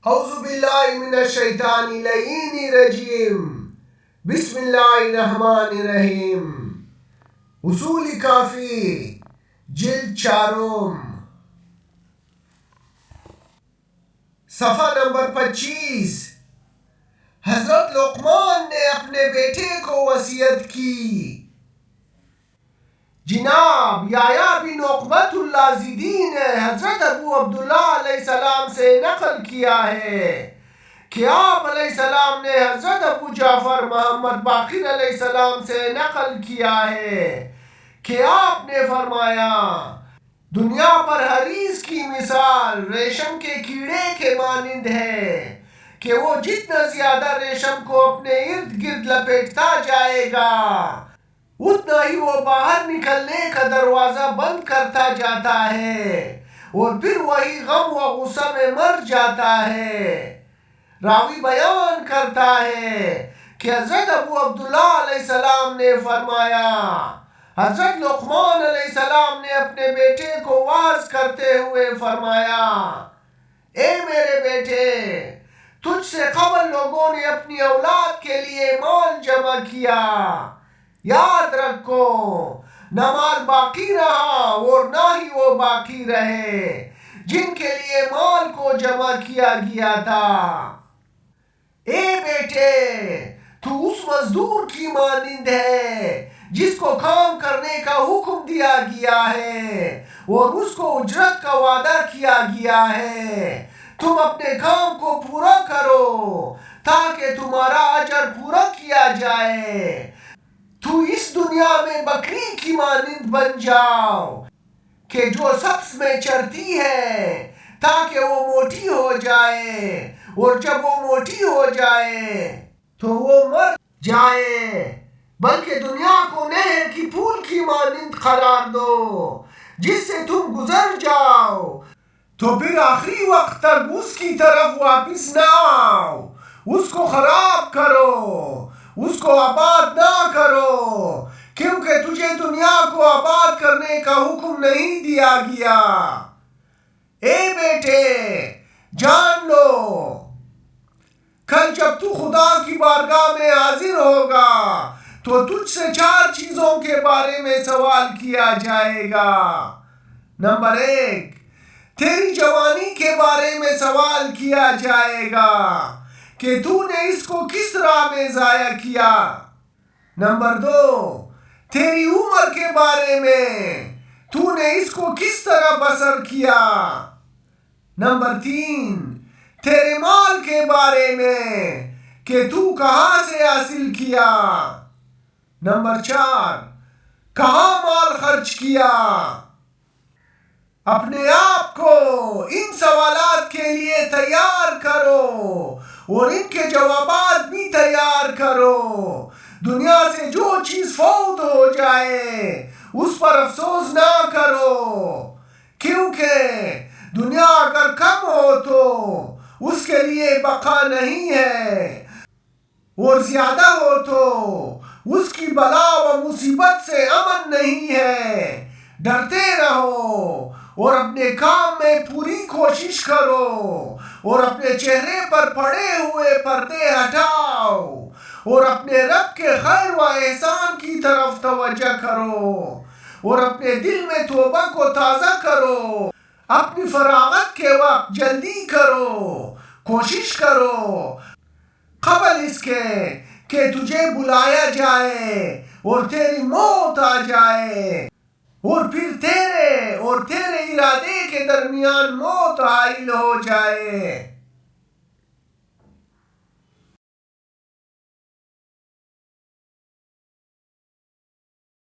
اعوذ باللہ من الشیطان اللعین الرجیم بسم اللہ الرحمن الرحیم اصول کافی جلد چارم صفحہ نمبر 25 حضرت لقمان نے اپنے بیٹے کو وصیت کی۔ جناب یحییٰ بن عقبۃ اللذیذی نے حضرت ابو عبداللہ علیہ السلام سے نقل کیا ہے کہ آپ علیہ السلام نے حضرت ابو جعفر محمد باقر علیہ السلام سے نقل کیا ہے کہ آپ نے فرمایا، دنیا پر حریص کی مثال ریشم کے کیڑے کے مانند ہے کہ وہ جتنا زیادہ ریشم کو اپنے ارد گرد لپیٹتا جائے گا اتنا ہی وہ باہر نکلنے کا دروازہ بند کرتا جاتا ہے اور پھر وہی غم و غصہ میں مر جاتا ہے۔ راوی بیان کرتا ہے کہ حضرت ابو عبداللہ علیہ السلام نے فرمایا، حضرت لقمان علیہ السلام نے اپنے بیٹے کو واعظ کرتے ہوئے فرمایا، اے میرے بیٹے، تجھ سے قبل لوگوں نے اپنی اولاد کے لیے مال جمع کیا، یاد رکھو نہ مال باقی رہا اور نہ ہی وہ باقی رہے جن کے لیے مال کو جمع کیا گیا تھا۔ اے بیٹے، تو اس مزدور کی مانند ہے جس کو کام کرنے کا حکم دیا گیا ہے اور اس کو اجرت کا وعدہ کیا گیا ہے۔ تم اپنے کام کو پورا کرو تاکہ تمہارا اجر پورا کیا جائے۔ تو اس دنیا میں بکری کی مانند بن جاؤ کہ جو سبز میں چرتی ہے تاکہ وہ موٹی ہو جائے، اور جب وہ موٹی ہو جائے تو وہ مر جائے، بلکہ دنیا کو نہر کی پھول کی مانند قرار دو جس سے تم گزر جاؤ، تو پھر آخری وقت تک اس کی طرف واپس نہ آؤ۔ اس کو خراب کرو، اس کو آباد نہ کرو، کیونکہ تجھے دنیا کو آباد کرنے کا حکم نہیں دیا گیا۔ اے بیٹے، جان لو کل جب تو خدا کی بارگاہ میں حاضر ہوگا تو تجھ سے 4 چیزوں کے بارے میں سوال کیا جائے گا۔ نمبر 1، تیری جوانی کے بارے میں سوال کیا جائے گا کہ تو نے اس کو کس راہ میں ضائع کیا۔ نمبر 2، تیری عمر کے بارے میں تو نے اس کو کس طرح بسر کیا۔ نمبر 3، تیرے مال کے بارے میں کہ تو کہاں سے حاصل کیا۔ نمبر 4، کہاں مال خرچ کیا۔ اپنے آپ کو ان سوالات کے لیے تیار کرو اور ان کے جوابات بھی تیار کرو۔ دنیا سے جو چیز فوت ہو جائے اس پر افسوس نہ کرو، کیونکہ دنیا اگر کم ہو تو اس کے لیے بقا نہیں ہے، اور زیادہ ہو تو اس کی بلا و مصیبت سے امن نہیں ہے۔ ڈرتے رہو اور اپنے کام میں پوری کوشش کرو اور اپنے چہرے پر پڑے ہوئے پردے ہٹاؤ اور اپنے رب کے خیر و احسان کی طرف توجہ کرو اور اپنے دل میں توبہ کو تازہ کرو۔ اپنی فراغت کے وقت جلدی کرو، کوشش کرو قبل اس کے کہ تجھے بلایا جائے اور تیری موت آ جائے اور پھر تیرے اور تیرے ارادے کے درمیان موت حائل ہو جائے۔